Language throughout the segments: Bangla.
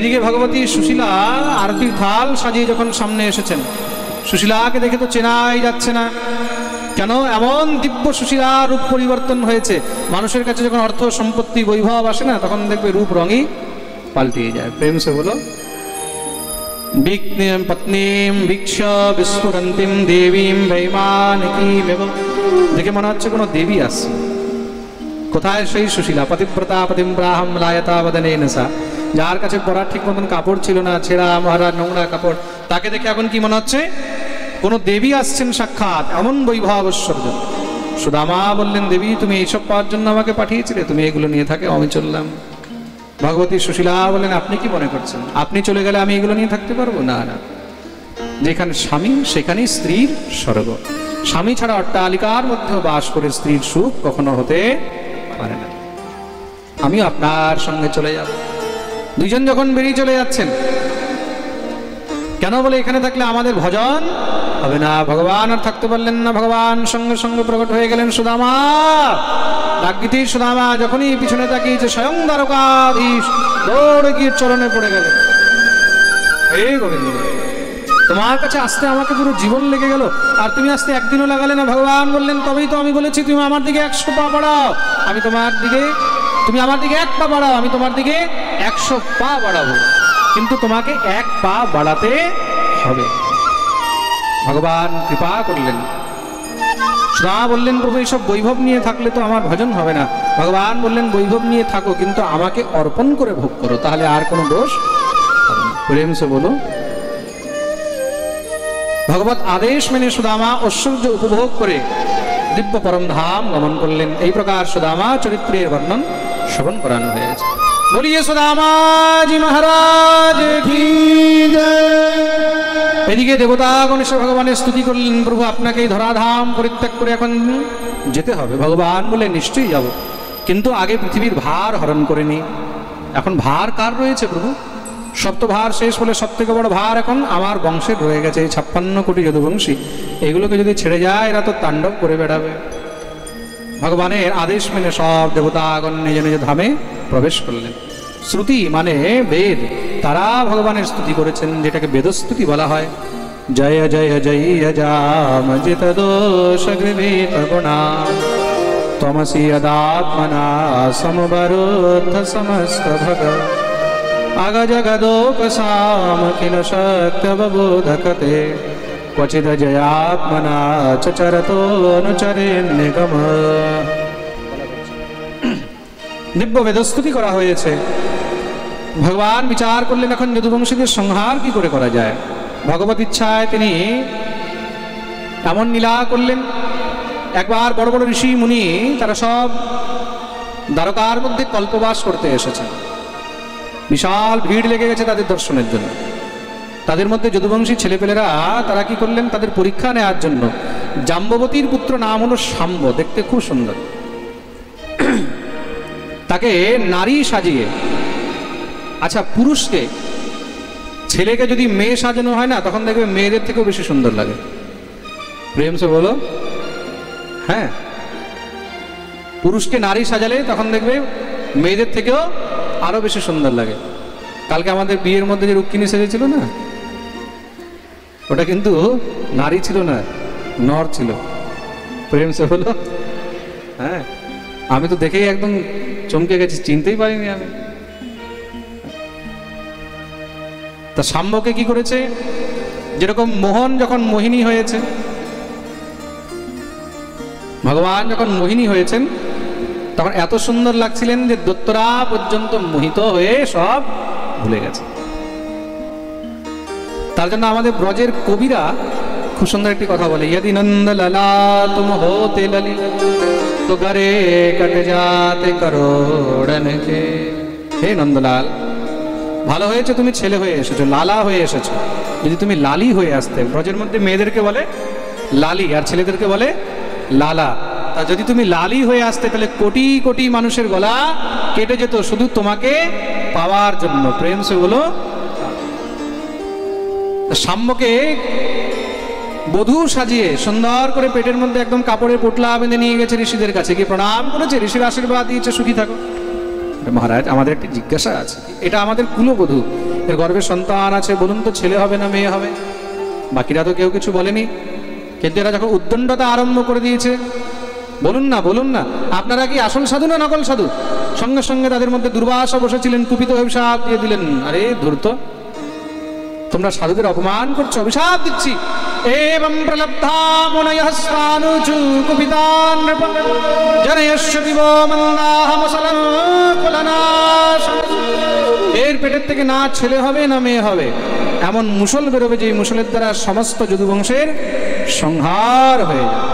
এদিকে ভগবতী সুশীলা আরতির থাল সাজিয়ে যখন সামনে এসেছেন, সুশীলাকে দেখে তো চেনাই যাচ্ছে না। কেন? এমন দিব্য সুশীলা রূপ পরিবর্তন হয়েছে। মানুষের কাছে যখন অর্থ সম্পত্তি বৈভব আসে না, তখন দেখবে রূপ রঙই পাল্টিয়ে যায়। প্রেম সে বলো, পত্নীম ভিক্ষ বিস্ফুরন্তিম দেবীম বৈমানিকীম, দেখে মনে হচ্ছে কোনো দেবী আসছে। কোথায় সেই সুশীলা? পতিব্রতা পতিম্রাহম লায়তা বদনেন সা, যার কাছে পরার ঠিক মতন কাপড় ছিল না, ছেঁড়া মহারা নোংরা কাপড়, তাকে দেখে এখন কি মনে হচ্ছে? কোনো দেবী আসছেন সাক্ষাৎ, এমন বৈভব ঐশ্বর্য। সুদামা বললেন, দেবী তুমি এইসব পাওয়ার জন্য আমাকে পাঠিয়েছিলে, তুমি এগুলো নিয়ে থাকে, আমি চললাম। ভগবতী সুশীলা বললেন, আপনি কি মনে করছেন আপনি চলে গেলে আমি এগুলো নিয়ে থাকতে পারবো? না না, যেখানে স্বামী সেখানেই স্ত্রীর স্বর্গ। স্বামী ছাড়া অট্টালিকার মধ্যে বাস করে স্ত্রীর সুখ কখনো হতে পারে না। আমিও আপনার সঙ্গে চলে যাব। দুইজন যখন বেরিয়ে চলে যাচ্ছেন, কেন বলে এখানে থাকলে আমাদের ভজন হবে না। ভগবান আর থাকতে পারলেন না, ভগবান সঙ্গে সঙ্গে প্রকট হয়ে গেলেন। সুদামা, ডাকবিতি সুদামা যখনই পিছনে তাকিয়েছে, স্বয়ং দ্বারকাধীশ দৌড়ে গিয়ে চরণে পড়ে গেলেন। হে গোবিন্দ, তোমার কাছে আসতে আমাকে পুরো জীবন লেগে গেল, আর তুমি আসতে একদিনও লাগালে না। ভগবান বললেন, তবেই তো আমি বলেছি তুমি আমার দিকে 100 পা বাড়াও, আমি তোমার দিকে, তুমি আমার দিকে 1 পা বাড়াও, আমি তোমার দিকে 100 পা বাড়াবো, কিন্তু তোমাকে 1 পা বাড়াতে হবে। ভগবান কৃপা করলেন। সুদামা বললেন, প্রভু এইসব বৈভব নিয়ে থাকলে তো আমার ভজন হবে না। ভগবান বললেন, বৈভব নিয়ে থাকো, কিন্তু আমাকে অর্পণ করে ভোগ করো, তাহলে আর কোনো দোষ হবে না। প্রেম সে বলো। ভগবত আদেশ মেনে সুদামা ঐশ্বর্য উপভোগ করে দিব্য পরম ধাম গমন করলেন। এই প্রকার সুদামা চরিত্রের বর্ণন শ্রবণ করানো হয়েছে। বলিয়ে সুদামাজি মহারাজ কি জয়। এদিকে দেবতাগণ এসে ভগবানের স্তুতি করলেন, প্রভু আপনাকে এই ধরাধাম পরিত্যাগ করে এখন যেতে হবে। ভগবান বলে, নিশ্চয়ই যাব, কিন্তু আগে পৃথিবীর ভার হরণ করে নি। এখন ভার কার রয়েছে প্রভু? সপ্তভার শেষ বলে সব থেকে বড় ভার এখন আমার বংশের রয়ে গেছে। এই 56 কোটি যদুবংশী, এগুলোকে যদি ছেড়ে যায় এরা তো তাণ্ডব করে বেড়াবে। ভগবানের আদেশ মেনে সব দেবতাগণ নিজ নিজ ধামে প্রবেশ করলেন। শ্রুতি মানে বেদ, তারা ভগবানের স্তুতি করেছেন, যেটাকে বেদস্তুতি বলা হয়। জয় জয় জয় জাম জিত দোষ গৃহীত গুণা তমসি যদাত্মনা সমবরুদ্ধ সমস্ত ভগ আগ জগদোপসাম কিল শক্তববোধকতে ক্বচিদ জয়াত্মনা চরতো অনুচরে নিগম। দিব্য বেদস্তুতি করা হয়েছে। ভগবান বিচার করলেন, এখন যদুবংশীদের সংহার কি করে করা যায়। ভগবত ইচ্ছায় তিনি এমন লীলা করলেন, একবার বড় বড় ঋষি মুনি তারা সব দ্বারকার মধ্যে কল্পবাস করতে এসেছেন। বিশাল ভিড় লেগে গেছে তাদের দর্শনের জন্য। তাদের মধ্যে যদুবংশী ছেলেপেলেরা তারা কি করলেন, তাদের পরীক্ষা নেওয়ার জন্য, জাম্ববতীর পুত্র নাম হলো শাম্ব, দেখতে খুব সুন্দর, তাকে নারী সাজিয়ে, আচ্ছা পুরুষকে, ছেলেকে যদি মেয়ে সাজানো হয় না, তখন দেখবে মেয়েদের থেকেও বেশি সুন্দর লাগে। প্রেম সে বলো, হ্যাঁ, পুরুষকে নারী সাজালে তখন দেখবে মেয়েদের থেকেও আরো বেশি সুন্দর লাগে। কালকে আমাদের বিয়ের মধ্যে যে রুক্মিণী সেজেছিল না, ওটা কিন্তু নারী ছিল না, নর ছিল। প্রেম সে হলো, হ্যাঁ, আমি তো দেখেই একদম চমকে গেছি, চিনতেই পারিনি আমি। তা শাম্বকে কি করেছে, যেরকম মোহন যখন মোহিনী হয়েছে, ভগবান যখন মোহিনী হয়েছেন তখন এত সুন্দর লাগছিলেন যে দত্তরা পর্যন্ত মোহিত হয়ে সব ভুলে গেছে। তার জন্য আমাদের ব্রজের কবিরা খুব সুন্দর একটি কথা বলে, यदि नंद लला तुम होते ललित तो गरे कट जाते करोड़न के। হে নন্দলাল, ভালো হয়েছে তুমি ছেলে হয়ে এসেছো, লালা হয়ে এসেছো। যদি তুমি লালি হয়ে আসতে, ব্রজের মধ্যে মেয়েদেরকে বলে লালি আর ছেলেদেরকে বলে লালা, তা যদি তুমি লালি হয়ে আসতে তাহলে কোটি কোটি মানুষের গলা কেটে যেত শুধু তোমাকে পাওয়ার জন্য। প্রেম সে বলো। শাম্বকে বধূ সাজিয়ে সুন্দর করে পেটের মধ্যে একদম কাপড়ের পোটলা বেঁধে নিয়ে গেছে ঋষিদের কাছে, গিয়ে প্রণাম করেছে, ঋষির আশীর্বাদ দিয়েছে, সুখী থাকো। মহারাজ, আমাদের একটি জিজ্ঞাসা আছে, এটা আমাদের কুলবধূ, এর গর্ভে সন্তান আছে, বলুন তো ছেলে হবে না মেয়ে হবে? বাকিরা তো কেউ কিছু বলেনি, কিন্তু এরা যখন উদ্দণ্ডতা আরম্ভ করে দিয়েছে, বলুন না বলুন না, আপনারা কি আসল সাধু না নকল সাধু? সঙ্গে সঙ্গে তাদের মধ্যে দুর্বাসা বসেছিলেন, কুপিত অভিশাপ দিয়ে দিলেন, আরে ধূর্ত, তোমরা সাধুদের অপমান করছো, অভিশাপ দিচ্ছি। এবং প্রলব্ধা মুনয়ঃ স্বানুচু কুপিতান নৃপ জনয়স্য দিবো মন্দাহমসলং কুলনাশ। এর পেটের থেকে না ছেলে হবে না মেয়ে হবে, এমন মুসল বেরোবে যে মুসলের দ্বারা সমস্ত যদুবংশের সংহার হয়ে যায়।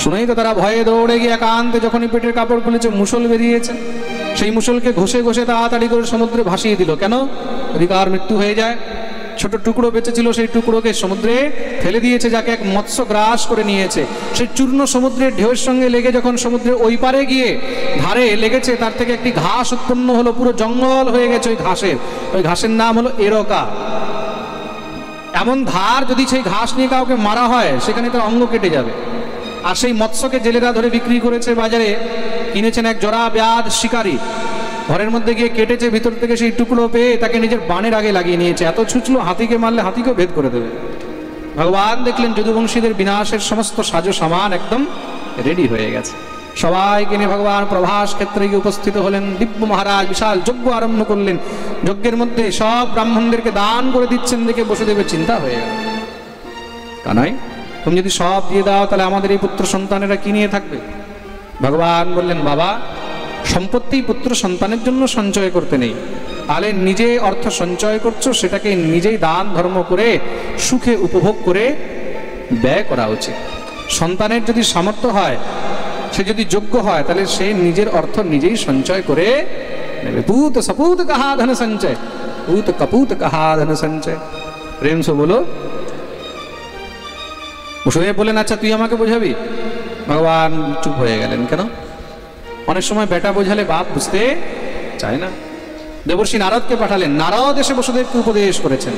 শুনেই তো তারা ভয়ে দৌড়ে গিয়ে একান্তে যখনই পেটের কাপড় খুলেছে, মুসল বেরিয়েছে, সেই মুসলকে ঘষে ঘষে তাড়াতাড়ি করে সমুদ্রে ভাসিয়ে দিল। কেন? অধিকার মৃত্যু হয়ে যায়। ছোট টুকরো বেঁচেছিল, সেই টুকরোকে সমুদ্রে ফেলে দিয়েছে, যাকে এক মৎস্য গ্রাস করে নিয়েছে। সেই চূর্ণ সমুদ্রের ঢেউয়ের সঙ্গে লেগে যখন সমুদ্রের ওই পারে গিয়ে ধারে লেগেছে, তার থেকে একটি ঘাস উৎপন্ন হলো, পুরো জঙ্গল হয়ে গেছে ওই ঘাসের নাম হলো এরকা। এমন ধার, যদি সেই ঘাস নিয়ে কাউকে মারা হয় সেখানে তার অঙ্গ কেটে যাবে। আর সেই মৎস্যকে জেলেরা ধরে বিক্রি করেছে বাজারে, কিনেছেন এক জরা ব্যাধ শিকারী, ঘরের মধ্যে গিয়ে কেটেছে, ভিতর থেকে সেই টুকরো পেয়ে তাকে নিজের বাণের আগে লাগিয়ে নিয়েছে। এত ছুঁচলো, হাতিকে মারলে হাতিকেও ভেদ করে দেবে। ভগবান দেখলেন যদুবংশীদের বিনাশের সমস্ত সাজো সামান একদম রেডি হয়ে গেছে। সবাইকে নিয়ে ভগবান প্রভাস ক্ষেত্রে গিয়ে উপস্থিত হলেন। দিব্য মহারাজ বিশাল যজ্ঞ আরম্ভ করলেন। যজ্ঞের মধ্যে সব ব্রাহ্মণদেরকে দান করে দিচ্ছেন দেখে বসুদেবের চিন্তা হয়ে গেল, কানাই তুমি যদি সব দিয়ে দাও তাহলে আমাদের এই পুত্র সন্তানেরা কি নিয়ে থাকবে? ভগবান বললেন, বাবা, সম্পত্তি পুত্র সন্তানের জন্য সঞ্চয় করতে নেই, তাহলে নিজে অর্থ সঞ্চয় করছো, সেটাকে নিজেই দান ধর্ম করে সুখে উপভোগ করে ব্যয় করা উচিত। সন্তানের যদি সামর্থ্য হয়, সে যদি যোগ্য হয়, তাহলে সে নিজের অর্থ নিজেই সঞ্চয় করে নেবে। পুত সপুত কাহা ধন সঞ্চয়, পুত কপুত কাহা ধন সঞ্চয়। প্রেম সে বলো। বসুদেব বলেন, আচ্ছা তুই আমাকে বোঝাবি? ভগবান চুপ হয়ে গেলেন। কেন? অনেক সময় বেটা বোঝালে বাপ বুঝতে চায় না। দেবর্ষি নারদকে পাঠালেন, নারদ এসে বসুদেবকে উপদেশ করেছেন।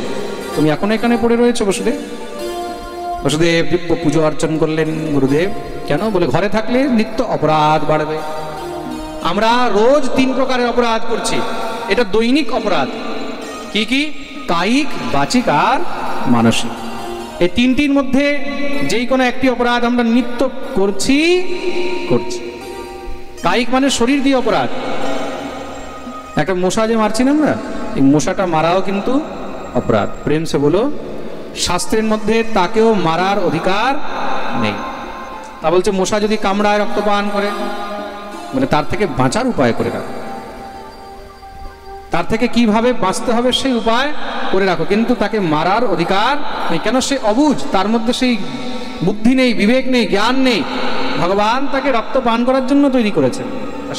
তুমি এখন এখানে পড়ে রয়েছো বসুদেব? বসুদেব দিব্য পুজো অর্চন করলেন। গুরুদেব, কেন? বলে, ঘরে থাকলে নিত্য অপরাধ বাড়বে। আমরা রোজ 3 প্রকারের অপরাধ করছি, এটা দৈনিক অপরাধ। কি কি? কায়িক, বাচিক আর মানসিক। এই 3টির মধ্যে যেই কোনো একটি অপরাধ আমরা নিত্য করছি। কায়িক মানে শরীর দিয়ে অপরাধ। একটা মশা যে মারছি না আমরা, এই মশাটা মারাও কিন্তু অপরাধ। প্রেম সে বলো। শাস্ত্রের মধ্যে তাকেও মারার অধিকার নেই। তা বলছে, মশা যদি কামড়ায় রক্তপান করে, মানে তার থেকে বাঁচার উপায় করে রাখো, তার থেকে কিভাবে বাঁচতে হবে সেই উপায় করে রাখো, কিন্তু তাকে মারার অধিকার নেই। কেন? সে অবুঝ, তার মধ্যে সেই বুদ্ধি নেই, বিবেক নেই, জ্ঞান নেই। ভগবান তাকে রক্ত পান করার জন্য তৈরি করেছেন,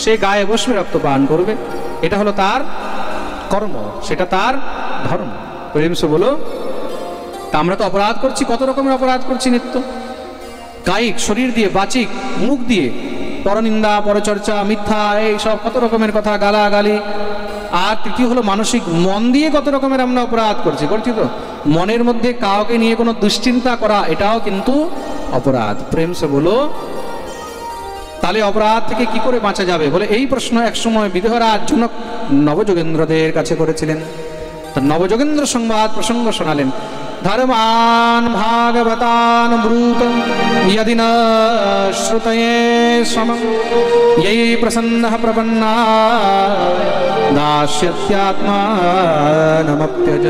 সে গায়ে বসবে রক্ত পান করবে, এটা হলো তার কর্ম, সেটা তার ধর্ম। প্রেম সে বলো। তা আমরা তো অপরাধ করছি, কত রকমের অপরাধ করছি নিত্য। কায়িক শরীর দিয়ে, বাচিক মুখ দিয়ে, পরনিন্দা, পরচর্চা, মিথ্যা, এই সব কত রকমের কথা, গালাগালি। আর তৃতীয় হলো মানসিক, মন দিয়ে কত রকমের আমরা অপরাধ করছি তো। মনের মধ্যে কাউকে নিয়ে কোনো দুশ্চিন্তা করা, এটাও কিন্তু অপরাধ। প্রেম সে বলো। তাহলে অপরাধ থেকে কি করে বাঁচা যাবে? বলে, এই প্রশ্ন একসময় বিদেহরাজ জনক নবযোগেন্দ্রদের কাছে করেছিলেন। তো নবযোগেন্দ্র সংবাদ প্রসঙ্গ শোনালেন। ধর্মান ভাগবতান ব্রূত यदि न श्रुतये समं यैः प्रसन्नः प्रपन्ना दास्यत्यात्मानमप्यज।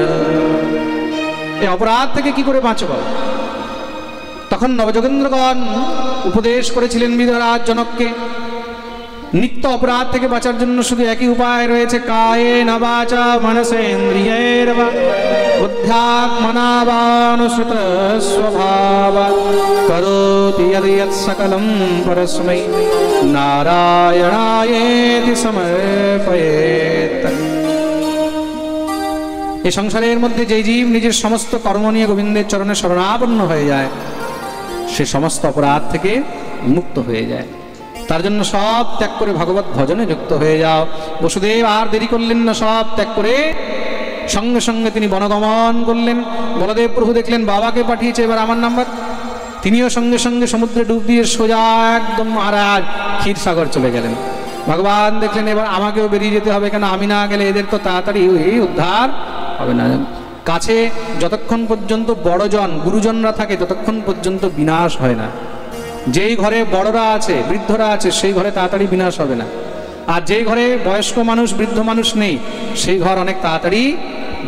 এই অপরাধ থেকে কি করে বাঁচব? তখন নবযোগেন্দ্রগণ উপদেশ করেছিলেন বিদেহরাজ জনককে, নিত্য অপরাধ থেকে বাঁচার জন্য শুধু একই উপায় রয়েছে, কায়েন বাচা মনসেন্দ্রিয়ের্বা বুদ্ধ্যাত্মনাবানুসৃত স্বভাবাৎ করোতি যদ্ যৎ সকলম পরস্मै নারায়ণায়েতি সমর্পয়েৎ। এই সংসারের মধ্যে যে জীব নিজের সমস্ত কর্ম নিয়ে গোবিন্দের চরণে শরণাপন্ন হয়ে যায়, সে সমস্ত অপরাধ থেকে মুক্ত হয়ে যায়। তার জন্য সব ত্যাগ করে ভগবত ভজনে যুক্ত হয়ে যাও। বসুদেব আর দেরি করলেন না, সব ত্যাগ করে সঙ্গে সঙ্গে তিনি বনগমন করলেন। বলদেব প্রভু দেখলেন বাবাকে পাঠিয়েছে, এবার আমার নাম্বার। তিনিও সঙ্গে সঙ্গে সমুদ্রে ডুব দিয়ে সোজা একদম মহারাজ ক্ষীরসাগর চলে গেলেন। ভগবান দেখলেন এবার আমাকেও বেরিয়ে যেতে হবে, কেন আমি না গেলে এদের তো তাড়াতাড়ি এই উদ্ধার হবে না। কাছে যতক্ষণ পর্যন্ত বড়জন গুরুজনরা থাকে ততক্ষণ পর্যন্ত বিনাশ হয় না। যেই ঘরে বড়রা আছে বৃদ্ধরা আছে সেই ঘরে তাড়াতাড়ি বিনাশ হবে না, আর যেই ঘরে বয়স্ক মানুষ বৃদ্ধ মানুষ নেই সেই ঘর অনেক তাড়াতাড়ি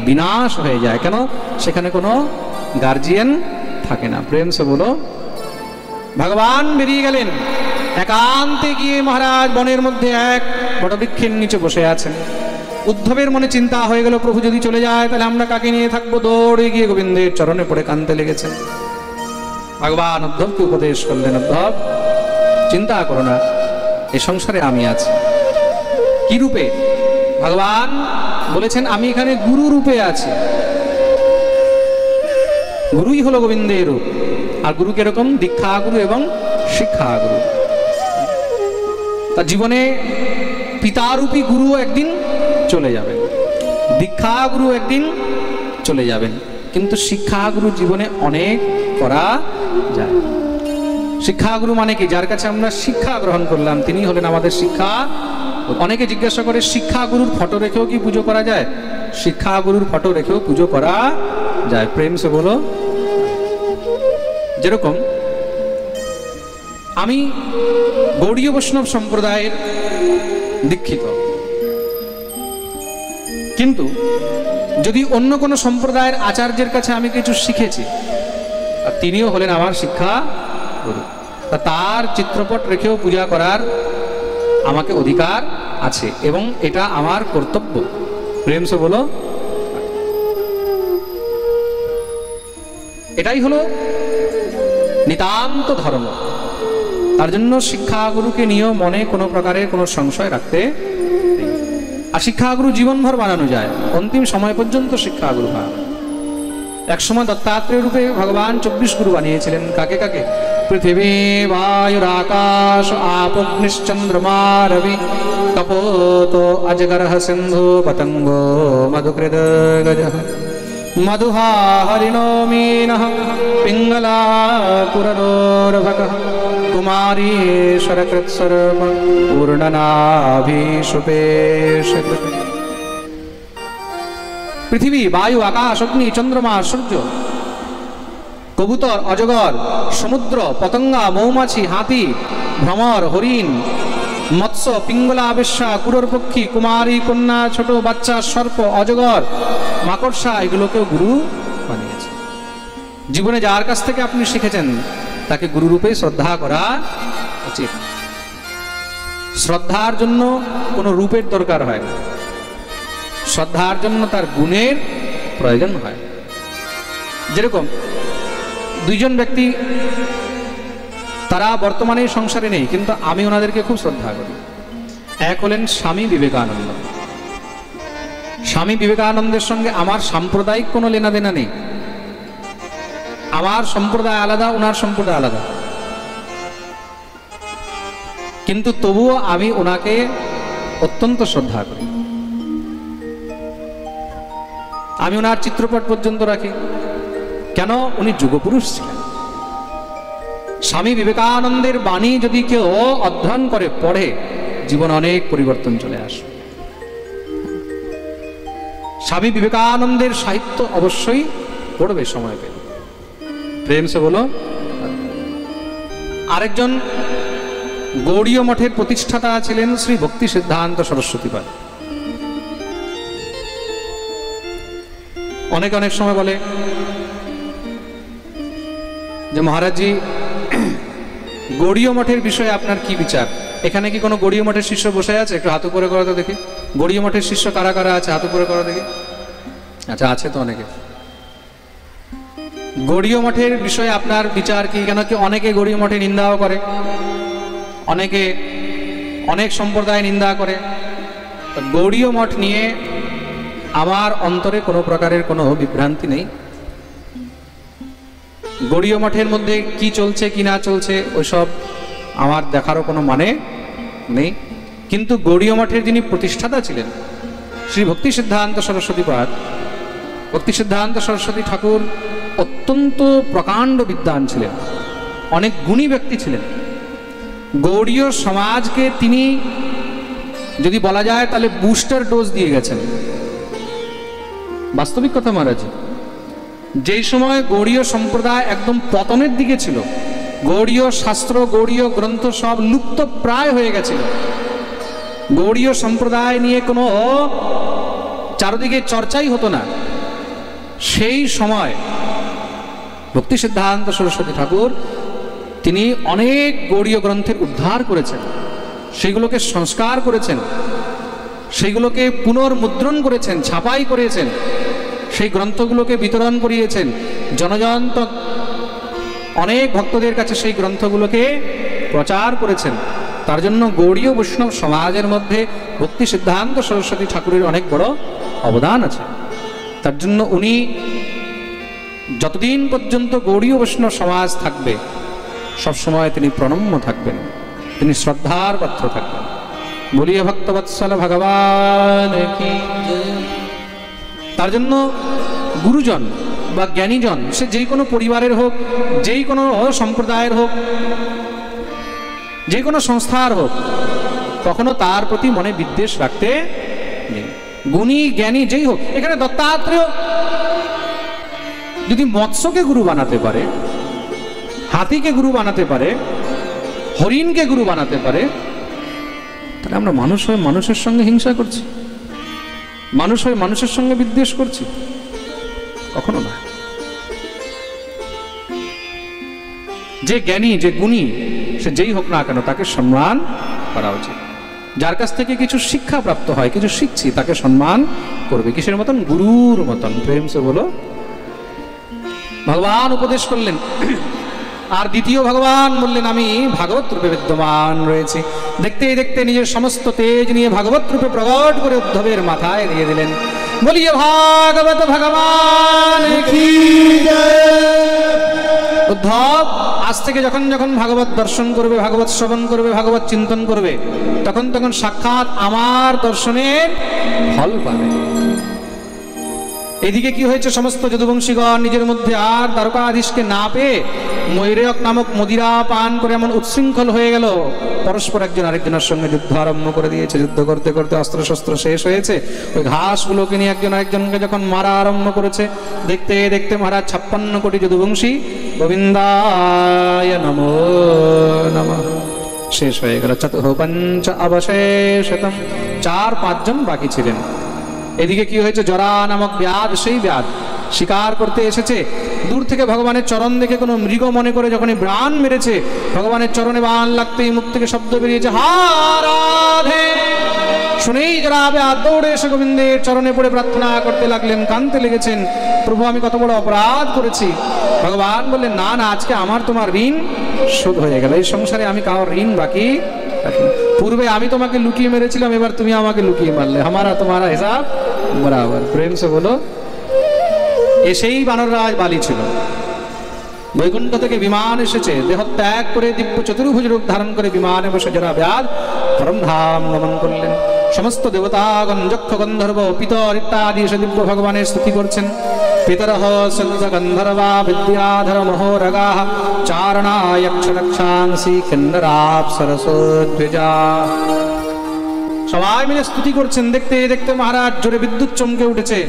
বিনাশ হয়ে যায়। কেন? সেখানে কোনো গার্জিয়ান থাকে না। প্রেম সে বলো। ভগবান বেরিয়ে গেলেন, একান্তে গিয়ে মহারাজ বনের মধ্যে এক বটবৃক্ষের নিচে বসে আছেন। উদ্ধবের মনে চিন্তা হয়ে গেল, প্রভু যদি চলে যায় তাহলে আমরা কাকে নিয়ে থাকবো। দৌড়ে গিয়ে গোবিন্দের চরণে পড়ে কাঁদতে লেগেছেন। ভগবান উদ্ধবকে উপদেশ করলেন, উদ্ধব চিন্তা করো না, এই সংসারে আমি আছি। কি রূপে? ভগবান বলেছেন আমি এখানে গুরু রূপে আছি। গুরুই হলো গোবিন্দের রূপ। আর গুরু কিরকম? দীক্ষা গুরু এবং শিক্ষা গুরু। তার জীবনে পিতারূপী গুরু একদিন চলে যাবেন, দীক্ষা গুরু একদিন চলে যাবেন, কিন্তু শিক্ষা গুরু জীবনে অনেক করা যায়। শিক্ষা গুরু মানে কি? যার কাছে আমরা শিক্ষা গ্রহণ করলাম তিনি হলেন আমাদের শিক্ষা। অনেকে জিজ্ঞাসা করে শিক্ষা গুরুর ফটো রেখেও কি পুজো করা যায়? শিক্ষা গুরুর ফটো রেখেও পুজো করা যায়। প্রেম সে বলো। যেরকম আমি গৌড়ীয় বৈষ্ণব সম্প্রদায়ের দীক্ষিত, কিন্তু যদি অন্য কোনো সম্প্রদায়ের আচার্যের কাছে আমি কিছু শিখেছি আর তিনিও হলেন আমার শিক্ষা গুরু, তার চিত্রপট রেখেও পূজা করার আমাকে অধিকার আছে এবং এটা আমার কর্তব্য। প্রেম সে বলো। এটাই হলো নিতান্ত ধর্ম। তার জন্য শিক্ষাগুরুকে নিয়েও মনে কোনো প্রকারের কোনো সংশয় রাখতে নেই। আর শিক্ষাগুরু জীবনভর বানানো যায়, অন্তিম সময় পর্যন্ত শিক্ষাগুরু হয়। একসময় দত্তাত্রেয় রূপে ভগবান 24 গুরু বানিয়েছিলেন। কাকে কাকে? পৃথিবী বায়ুর আকাশ আপগ্নিশ্চন্দ্রমা রবি কপোত অজগর সিন্ধু পতঙ্গ মধুকৃত গজ মধুহা হরিণো মীনঃ পিঙ্গলা পুরনোর্ভক কুমারী শরকৃৎসর্ব পূর্ণনাভিষুপেশ। পৃথিবী বায়ু আকাশ অগ্নি চন্দ্রমা সূর্য কবুতর অজগর সমুদ্র পতঙ্গা মৌমাছি হাতি ভ্রমর হরিণ মৎস্য পিঙ্গলা বেশ্যা কুরোর পক্ষী কুমারী কন্যা ছোট বাচ্চা সর্প অজগর মাকড়সা এগুলোকেও গুরু বানিয়েছে। জীবনে যার কাছ থেকে আপনি শিখেছেন তাকে গুরুরূপে শ্রদ্ধা করা উচিত। শ্রদ্ধার জন্য কোনো রূপের দরকার হয় না, শ্রদ্ধার জন্য তার গুণের প্রয়োজন হয়। যেরকম দুইজন ব্যক্তি তারা বর্তমানে সংসারে নেই, কিন্তু আমি ওনাদেরকে খুব শ্রদ্ধা করি। এক হলেন স্বামী বিবেকানন্দ। স্বামী বিবেকানন্দের সঙ্গে আমার সাম্প্রদায়িক কোনো লেনাদেনা নেই। আমার সম্প্রদায় আলাদা, ওনার সম্প্রদায় আলাদা, কিন্তু তবুও আমি ওনাকে অত্যন্ত শ্রদ্ধা করি। আমি ওনার চিত্রপট পর্যন্ত রাখি। কেন? উনি যুগপুরুষ ছিলেন। স্বামী বিবেকানন্দের বাণী যদি কেউ অধ্যয়ন করে পড়ে জীবন অনেক পরিবর্তন চলে আসে। স্বামী বিবেকানন্দের সাহিত্য অবশ্যই পড়বে সময় পেলে। প্রেম সে বলো। আরেকজন গৌড়ীয় মঠের প্রতিষ্ঠাতা ছিলেন শ্রী ভক্তি সিদ্ধান্ত সরস্বতীপাদ। অনেক অনেক সময় বলে যে মহারাজজি গৌড়ীয় মঠের বিষয়ে আপনার কি বিচার? এখানে কি কোনো গৌড়ীয় মঠের শিষ্য বসে আছে? একটু হাত উপরে করো তো দেখি। গৌড়ীয় মঠের শিষ্য কারা কারা আছে? হাত উপরে করো দেখি। আচ্ছা, আছে তো অনেকে। গৌড়ীয় মঠের বিষয়ে আপনার বিচার কি? কেন কি অনেকে গৌড়ীয় মঠে নিন্দাও করে, অনেকে অনেক সম্প্রদায় নিন্দা করে। গৌড়ীয় মঠ নিয়ে আমার অন্তরে কোনো প্রকারের কোনো বিভ্রান্তি নেই। গৌড়ীয় মঠের মধ্যে কি চলছে কি না চলছে ওইসব আমার দেখারও কোনো মানে নেই। কিন্তু গৌড়ীয় মঠের যিনি প্রতিষ্ঠাতা ছিলেন শ্রী ভক্তি সিদ্ধান্ত সরস্বতীপাদ, ভক্তি সিদ্ধান্ত সরস্বতী ঠাকুর অত্যন্ত প্রকাণ্ড বিদ্বান ছিলেন, অনেক গুণী ব্যক্তি ছিলেন। গৌড়ীয় সমাজকে তিনি যদি বলা যায় তাহলে বুস্টার ডোজ দিয়ে গেছেন। বাস্তবিক কথা মহারাজ, যেই সময় গৌড়ীয় সম্প্রদায় একদম পতনের দিকে ছিল, গৌড়ীয় শাস্ত্র গৌড়ীয় গ্রন্থ সব লুপ্ত প্রায় হয়ে গেছিল, গৌড়ীয় সম্প্রদায় নিয়ে কোনো চারদিকে চর্চাই হতো না, সেই সময় ভক্তি সিদ্ধান্ত সরস্বতী ঠাকুর তিনি অনেক গৌড়ীয় গ্রন্থের উদ্ধার করেছেন, সেগুলোকে সংস্কার করেছেন, সেইগুলোকে পুনর্মুদ্রণ করেছেন, ছাপাই করেছেন, সেই গ্রন্থগুলোকে বিতরণ করিয়েছেন, জনজন অনেক ভক্তদের কাছে সেই গ্রন্থগুলোকে প্রচার করেছেন। তার জন্য গৌড়ীয় বৈষ্ণব সমাজের মধ্যে ভক্তি সিদ্ধান্ত সরস্বতী ঠাকুরের অনেক বড় অবদান আছে। তার জন্য উনি যতদিন পর্যন্ত গৌড়ীয় বৈষ্ণব সমাজ থাকবে সবসময় তিনি প্রণম্য থাকবেন, তিনি শ্রদ্ধার পাত্র থাকবেন। বলিয়ে ভক্তবৎসল ভগবান কি। তার জন্য গুরুজন বা জ্ঞানীজন সে যেই কোনো পরিবারের হোক, যেই কোনো সম্প্রদায়ের হোক, যে কোনো সংস্থার হোক, কখনো তার প্রতি মনে বিদ্বেষ রাখতে নেই। গুণী জ্ঞানী যেই হোক, এখানে দত্তাত্রেয় যদি মৎস্যকে গুরু বানাতে পারে, হাতিকে গুরু বানাতে পারে, হরিণকে গুরু বানাতে পারে, তাহলে আমরা মানুষ হয়ে মানুষের সঙ্গে হিংসা করছি, মানুষ হয়ে মানুষের সঙ্গে বিদ্বেষ করছি? কখনো না। যে জ্ঞানী যে গুণী সে যেই হোক না কেন তাকে সম্মান করা উচিত। যার কাছ থেকে কিছু শিক্ষা প্রাপ্ত হয়, কিছু শিখছি, তাকে সম্মান করবে। কিসের মতন? গুরুর মতন। প্রেম সে বলো। ভগবান উপদেশ করলেন। আর দ্বিতীয় ভগবান বললেন আমি ভাগবত রূপে বিদ্যমান রয়েছি। দেখতে দেখতে নিজের সমস্ত তেজ নিয়ে ভাগবত রূপে প্রকট করে উদ্ধবের মাথায় দিয়ে দিলেন। বলিয়ে ভাগবত ভগবান কি জয়। উদ্ধব আজ থেকে যখন যখন ভাগবত দর্শন করবে, ভাগবত শ্রবণ করবে, ভাগবত চিন্তন করবে, তখন তখন সাক্ষাৎ আমার দর্শনের ফল পাবে। এদিকে কি হয়েছে? সমস্ত যদুবংশীগণ নিজের মধ্যে আর দ্বারকাধীশকে না পেয়ে ময়ূরক নামক মদিরা পান করে এমন উচ্ছৃঙ্খল হয়ে গেল, পরস্পর একজন আরেকজনের সঙ্গে যুদ্ধ আরম্ভ করে দিয়েছে। যুদ্ধ করতে করতে অস্ত্র শস্ত্র শেষ হয়েছে। ওই ঘাসগুলোকে নিয়ে একজন আরেকজনকে যখন মারা আরম্ভ করেছে, দেখতে দেখতে মহারাজ 56 কোটি যদুবংশী গোবিন্দায় নমো নমঃ শেষ হয়ে গেল। চতুঃপঞ্চ অবশেষতম, 4-5 জন বাকি ছিলেন। এদিকে কি হয়েছে? জরা নামক ব্যাধ, সেই ব্যাধ শিকার করতে এসেছে। দূর থেকে ভগবানের চরণ দেখে কোনো মৃগ মনে করে যখনই বাণ মেরেছে, ভগবানের চরণে বাণ লাগতেই মুখ থেকে শব্দ বেরিয়েছে হা রাধে। শুনেই যারা ব্যাধ দৌড়ে এসে গোবিন্দের চরণে পড়ে প্রার্থনা করতে লাগলেন, কাঁদতে লেগেছেন, প্রভু আমি কত বড় অপরাধ করেছি। ভগবান বললেন না না, আজকে আমার তোমার ঋণ শোধ হয়ে গেল। এই সংসারে আমি কারোর ঋণ বাকি রাখিনি। পূর্বে আমি তোমাকে লুকিয়ে মেরেছিলাম, এবার তুমি আমাকে লুকিয়ে মারলে, हमारा तुम्हारा हिसाब बराबर। প্রেম সে বলো। এসেই বানররাজ বালি ছিল। বৈকুণ্ঠ থেকে বিমান এসেছে, দেহ ত্যাগ করে দিব্য চতুর্ভুজ রূপ ধারণ করে বিমানে বসে যারা ব্যাধ পরমধাম গমন করলেন। সমস্ত দেবতাগণ, যক্ষ গন্ধর্ব, পিতর ইত্যাদি এসে দিব্য ভগবানের স্তুতি করছেন। পিতরঃ সন্ত গন্ধর্বা বিদ্যাধর মহোরগাঃ চারণায়ক্ষরক্ষাংসি কিন্নরাপ্সরসোদ্বিজা। সবাই মিলে স্তুতি করছেন। দেখতে দেখতে মহারাজ জোরে বিদ্যুৎ চমকে উঠেছে।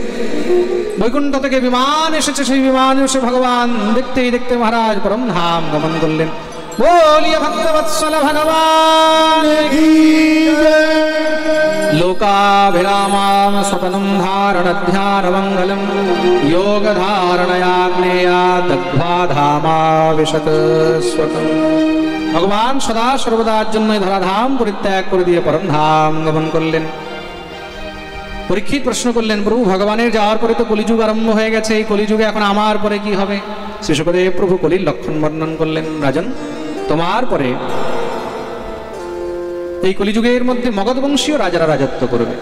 বৈকুণ্ঠ থেকে বিমান এসেছে, সেই বিমানে এসে ভগবান দেখতেই দেখতে মহারাজ পরমধাম গমন করলেন। বলিয়ে ভক্তবৎসল ভগবান কি জয়। লোকাভিরামাম স্বপনম ধারণধ্যান মঙ্গলম যোগ ধারণয়াগ্নেয়া দগ্ধ্বা ধামা বিশত স্বতম। ভগবান সদা সর্বদার জন্য ধরাধাম পরিত্যাগ করে দিয়ে পরমধাম গমন করলেন। পরীক্ষিত প্রশ্ন করলেন, প্রভু ভগবানের যাওয়ার পরে তো কলিযুগ আরম্ভ হয়ে গেছে, এই কলিযুগে এখন আমার পরে কি হবে? শ্রী শুকদেব প্রভু কলির লক্ষণ বর্ণন করলেন। রাজন, তোমার পরে এই কলিযুগের মধ্যে মগধবংশীয় রাজারা রাজত্ব করবে,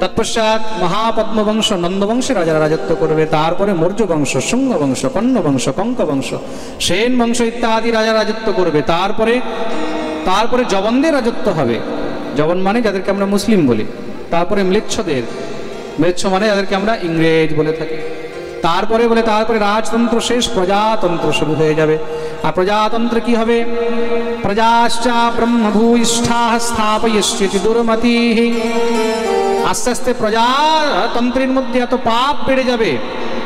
তৎপশ্চাৎ মহাপদ্মবংশ নন্দবংশে রাজারা রাজত্ব করবে, তারপরে মৌর্য বংশ, শুঙ্গ বংশ, কণ্য বংশ, কঙ্ক বংশ, সেন বংশ ইত্যাদি রাজা রাজত্ব করবে। তারপরে জবনদের রাজত্ব হবে। জবন মানে যাদেরকে আমরা মুসলিম বলি। তারপরে ম্লেচ্ছদের, ম্লেচ্ছ মানে যাদেরকে আমরা ইংরেজ বলে থাকি। তারপরে বলে তারপরে রাজতন্ত্র শেষ, প্রজাতন্ত্র শুরু হয়ে যাবে। আর প্রজাতন্ত্র কি হবে? প্রজাশ্চা ব্রহ্মভূয়িষ্ঠা স্থাপয়িষ্যতি দুর্মতিঃ। আস্তে আস্তে প্রজাতন্ত্রের মধ্যে এত পাপ বেড়ে যাবে।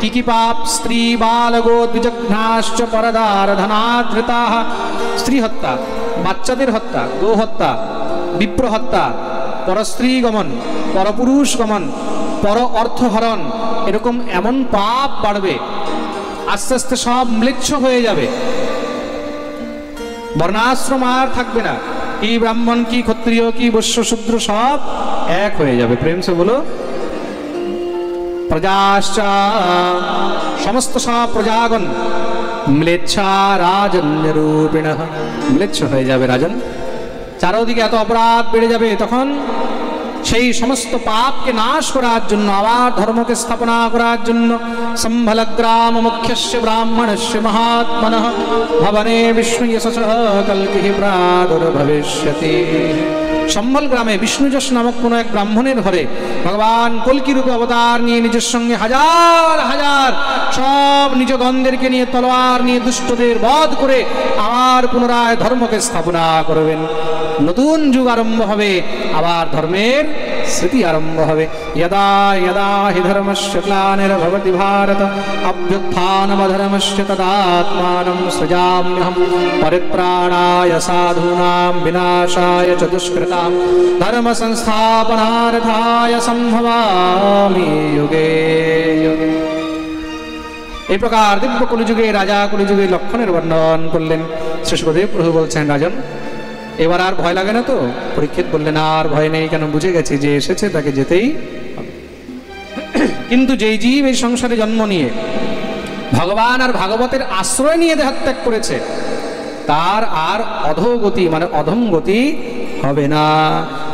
কি কি পাপ? স্ত্রী বালগো দ্বিজঘ্নাশ্চ পরদার ধনাধৃতাঃ। স্ত্রী হত্যা, বাচ্চাদের হত্যা, গো হত্যা, বিপ্র হত্যা, পরস্ত্রী গমন, পরপুরুষ গমন, পর অর্থহরণ, এরকম এমন পাপ বাড়বে। আস্তে আস্তে সব ম্লেচ্ছ হয়ে যাবে, বর্ণাশ্রম আর থাকবে না। কি ব্রাহ্মণ, কি ক্ষত্রিয়, কি বৈশ্য, শূদ্র সব এক হয়ে যাবে। প্রেম সে বলো। প্রজাশ্চা, সমস্ত সব প্রজাগণ ম্লেচ্ছা রাজন্য রূপিণ, ম্লেচ্ছ হয়ে যাবে রাজন। চারদিকে এত অপরাধ বেড়ে যাবে, তখন সেই সমস্ত পাপকে নাশ করার জন্য, আবার ধর্মকে স্থাপনা করার জন্য সম্ভলগ্রাম মুখ্যস্য ব্রাহ্মণস্য মহাত্মনঃ ভবনে বিষ্ণু যশঃ কল্কিঃ প্রাদুর্ভবিষ্যতি। সম্ভল গ্রামে বিষ্ণুযশ নামক কোন এক ব্রাহ্মণের ঘরে ভগবান কল্কি রূপে অবতার নিয়ে নিজের সঙ্গে হাজার হাজার সব নিজ গণদেরকে নিয়ে তলোয়ার নিয়ে দুষ্টদের বধ করে আবার পুনরায় ধর্মকে স্থাপনা করবেন। নতুন যুগ আরম্ভ হবে, আবার ধর্মের স্মৃতি আরম্ভ হবে। যদা যদা হি ধর্মস্য গ্লানির্ভবতি ভারত অভ্যুত্থানমধর্মস্য তদাত্মানং সৃজাম্যহম পরিত্রাণায় সাধূনাং বিনাশায় চ দুষ্কৃতাং ধর্ম সংস্থাপনার্থায় সম্ভবামি যুগে যুগে। এই প্রকার দিব্য কলিযুগে রাজা কলিযুগে লক্ষণের বর্ণন করলেন। শ্রী সুখদেব প্রভু বলছেন, রাজন এবার আর ভয় লাগে না তো? পরীক্ষিত বললেন, আর ভয় নেই, কেন বুঝে গেছি যে এসেছে তাকে যেতেই হবে। কিন্তু যেই জীব এই সংসারে জন্ম নিয়ে ভগবান আর ভাগবতের আশ্রয় নিয়ে দেহত্যাগ করেছে, তার আর অধোগতি মানে অধম গতি হবে না।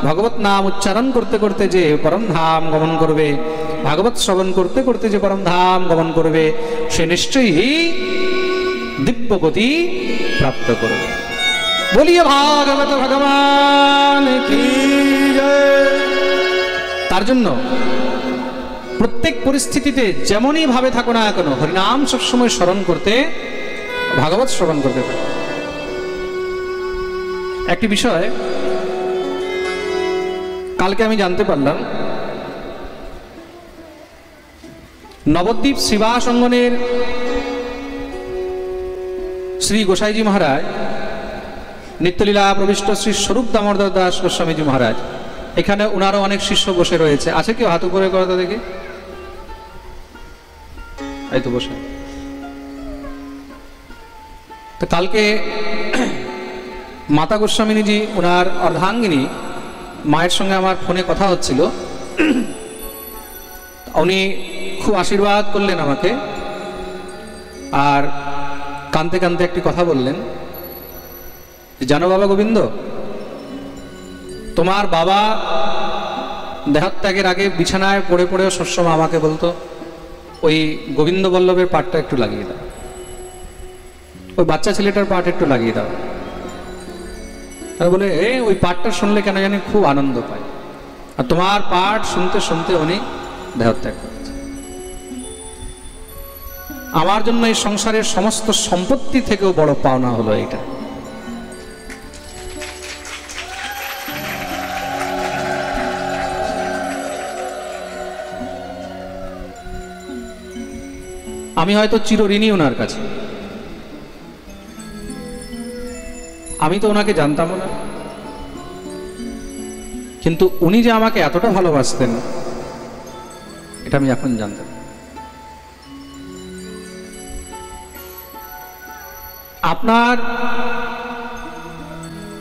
ভগবত নাম উচ্চারণ করতে করতে যে পরম ধাম গমন করবে, ভাগবত শ্রবণ করতে করতে যে পরম ধাম গমন করবে, সে নিশ্চয়ই দিব্য গতি প্রাপ্ত করবে। বলিয়ে ভাগবত ভগবান কি জয়। তার জন্য প্রত্যেক পরিস্থিতিতে যেমনই ভাবে থাকো না কেন, হরিনাম সবসময় স্মরণ করতে, ভাগবত শ্রবণ করতে থাকো। একটি বিষয় কালকে আমি জানতে পারলাম, নবদ্বীপ শ্রীবাস অঙ্গনের শ্রী গোসাইজি মহারাজ, নিত্যলীলা প্রবিষ্ট শ্রী স্বরূপ দামোদর দাস গোস্বামীজি মহারাজ, এখানে ওনারও অনেক শিষ্য বসে রয়েছে। আছে কেউ হাত উপরে করো তো দেখি? এই তো বসে। তো কালকে মাতা গোস্বামিনীজি, ওনার অর্ধাঙ্গিনী মায়ের সঙ্গে আমার ফোনে কথা হচ্ছিল। উনি খুব আশীর্বাদ করলেন আমাকে, আর কানতে কানতে একটি কথা বললেন, জানো বাবা গোবিন্দ, তোমার বাবা দেহত্যাগের আগে বিছানায় পড়ে পড়ে সবসময় আমাকে বলতো, ওই গোবিন্দ বল্লভের পাঠটা একটু লাগিয়ে দাও, ওই বাচ্চা ছেলেটার পাঠ একটু লাগিয়ে দাও। বলে ওই পাঠটা শুনলে কেন জানি খুব আনন্দ পায়। আর তোমার পাঠ শুনতে শুনতে উনি দেহত্যাগ করেছে। আমার জন্য এই সংসারের সমস্ত সম্পত্তি থেকেও বড় পাওনা হলো এটা। আমি হয়তো চিরঋণী ওনার কাছে। আমি তো ওনাকে জানতাম না, কিন্তু উনি যে আমাকে এতটা ভালোবাসতেন এটা আমি এখন জানতাম। আপনার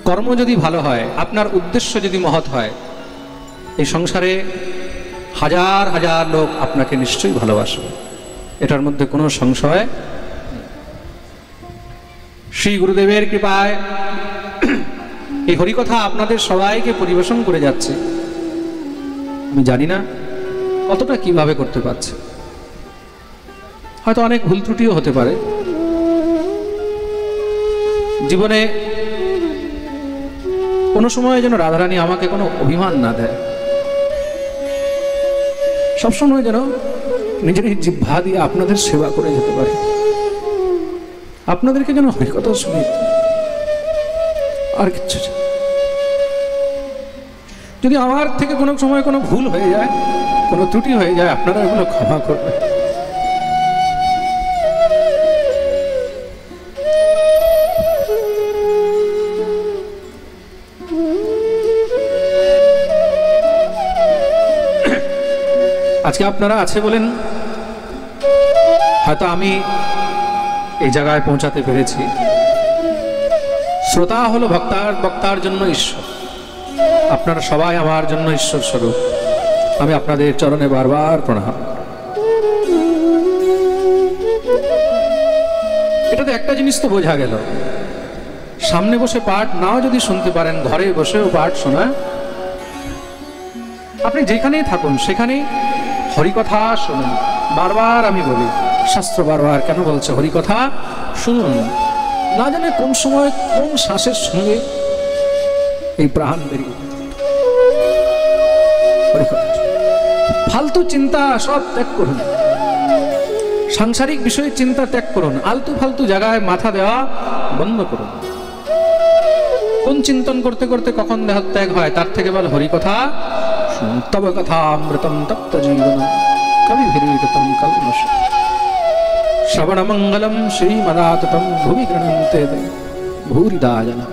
কর্ম যদি ভালো হয়, আপনার উদ্দেশ্য যদি মহৎ হয়, এই সংসারে হাজার হাজার লোক আপনাকে নিশ্চয়ই ভালোবাসবে, এটার মধ্যে কোনো সংশয়। শ্রী গুরুদেবের কৃপায় এই হরিকথা আপনাদের সবাইকে পরিবেশন করে যাচ্ছে। আমি জানি না কতটা কিভাবে করতে পারছে, হয়তো অনেক ভুল ত্রুটিও হতে পারে। জীবনে কোনো সময় যেন রাধারানী আমাকে কোনো অভিমান না দেয়, সবসময় যেন নিজের এই জিহ্বা দিয়ে আপনাদের সেবা করে যেতে পারি, আপনাদেরকে যেন হরিকথা শুনি, আর কিচ্ছু। যদি আমার থেকে কোনো সময় কোনো ভুল হয়ে যায়, কোনো ত্রুটি হয়ে যায়, আপনারা এগুলো ক্ষমা করবেন। আজকে আপনারা আছে বলেন হয়তো আমি এই জায়গায় পৌঁছাতে পেরেছি। শ্রোতা হলো বক্তার জন্য ঈশ্বর, আপনারা সবাই আমার জন্য ঈশ্বর স্বরূপ। আমি আপনাদের চরণে বারবার প্রণাম। এটাতে একটা জিনিস তো বোঝা গেল, সামনে বসে পাঠ নাও যদি শুনতে পারেন, ঘরে বসেও পাঠ শোনা, আপনি যেখানেই থাকুন সেখানেই হরিকথা শুনুন। বারবার আমি বলি, শাস্ত্র বারবার কেন বলছে হরিকথা শুনুন। না জানে কোন সময় কোন শ্বাসের সঙ্গে এই প্রাণ বেরিয়ে। ফালতু চিন্তা সব ত্যাগ করুন, সাংসারিক বিষয়ে চিন্তা ত্যাগ করুন, আলতু ফালতু জায়গায় মাথা দেওয়া বন্ধ করুন। কোন চিন্তন করতে করতে কখন দেহত্যাগ হয়, তার থেকে বল হরিকথা শুনুন। তব কথা অমৃতম তপ্ত জীবনম কবিভিরীড়িতম কল্মষ শ্রবণ মঙ্গলম শ্রীমদাততম ভুবি গৃহন্তে ভূরিদা জনা।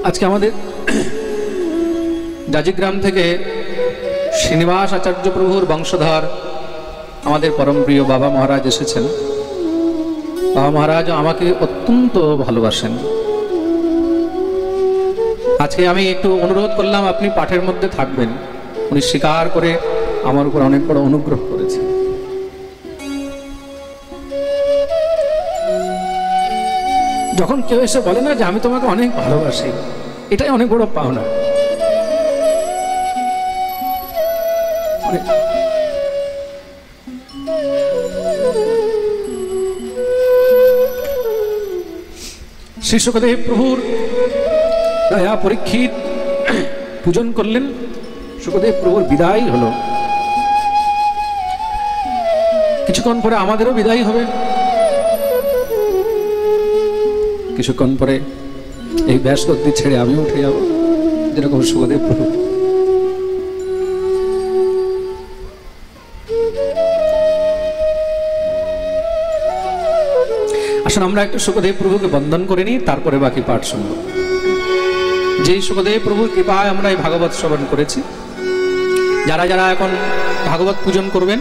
আজকে আমাদের জাজিগ্রাম থেকে শ্রীনিবাস আচার্য প্রভুর বংশধর আমাদের পরম প্রিয় বাবা মহারাজ এসেছেন। বাবা মহারাজ আমাকে অত্যন্ত ভালোবাসেন। আজকে আমি একটু অনুরোধ করলাম আপনি পাঠের মধ্যে থাকবেন। উনি স্বীকার করে আমার উপর অনেক বড় অনুগ্রহ করেছেন। যখন কেউ এসে বলে না যে আমি তোমাকে অনেক ভালোবাসি, এটাই অনেক বড় পাওনা। শ্রী শুকদেব প্রভুর দয়া পরীক্ষিত পূজন করলেন, শুকদেব প্রভুর বিদায় হলো। কিছুক্ষণ পরে আমাদেরও বিদায় হবে, কিছুক্ষণ পরে এই ব্যাসগদ্দি ছেড়ে আমি উঠে যাব, যেরকম শুকদেব প্রভু। আসলে আমরা একটু শুকদেব প্রভুকে বন্দন করে নিই, তারপরে বাকি পাঠ শুনব। যেই শুকদেব প্রভুর কৃপায় আমরা এই ভাগবত শ্রবণ করেছি। যারা যারা এখন ভাগবত পূজন করবেন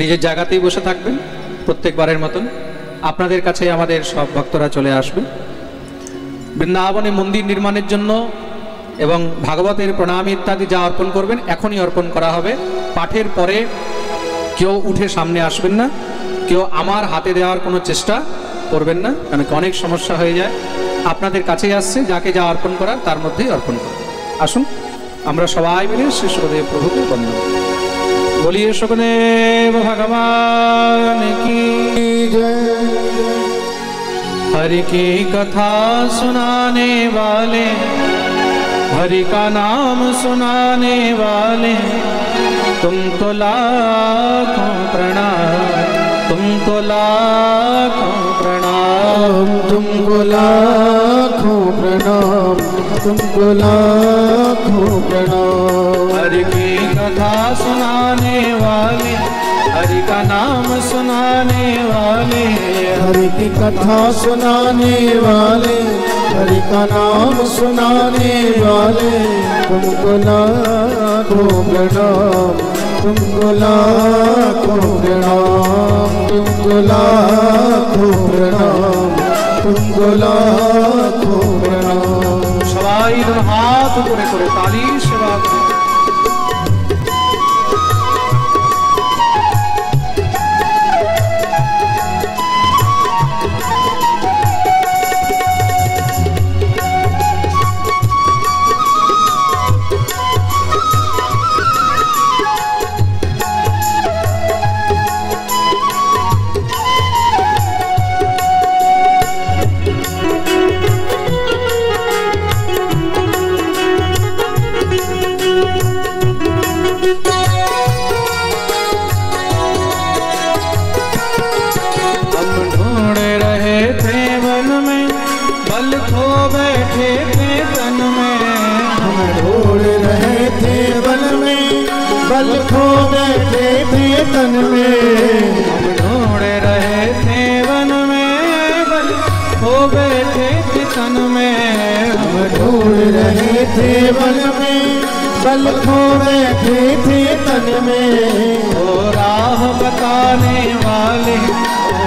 নিজের জায়গাতেই বসে থাকবেন প্রত্যেকবারের মতন। আপনাদের কাছে আমাদের সব ভক্তরা চলে আসবে। বৃন্দাবনে মন্দির নির্মাণের জন্য এবং ভাগবতের প্রণাম ইত্যাদি যা অর্পণ করবেন এখনই অর্পণ করা হবে। পাঠের পরে কেউ উঠে সামনে আসবেন না, কেউ আমার হাতে দেওয়ার কোনো চেষ্টা করবেন না, কারণ অনেক সমস্যা হয়ে যায়। আপনাদের কাছেই আসছে, যাকে যা অর্পণ করার তার মধ্যেই অর্পণ করবেন। আসুন আমরা সবাই মিলে শ্রী শুকদেব প্রভুকে বন্দন করি। বলিয়ে শুকদেব ভগবান কি জয়। हरि की कथा सुनाने वाले, हरि का नाम सुनाने वाले, तुमको लाखों प्रणाम, तुमको लाखों प्रणाम, तुमको लाखों प्रणाम, तुमको लाखों प्रणाम। हरि की कथा सुनाने वाले, हरि का नाम सुनाने वाले, हरि की कथा सुनाने वाले, हरि का नाम सुनाने वाले, तुमको लाखों प्रणाम, तुमको लाखों प्रणाम, तुमको लाखों प्रणाम, तुमको लाखों प्रणाम। সবাই হাত উপরে করে তালি সেবা করে। बल खो बैठे थे तन में, हम ढूंढ रहे थे वन में बल खो बैठे थे तन में, हम ढूंढ रहे थे वन में बल खो बैठे थे तन में। ओ राह बताने वाले,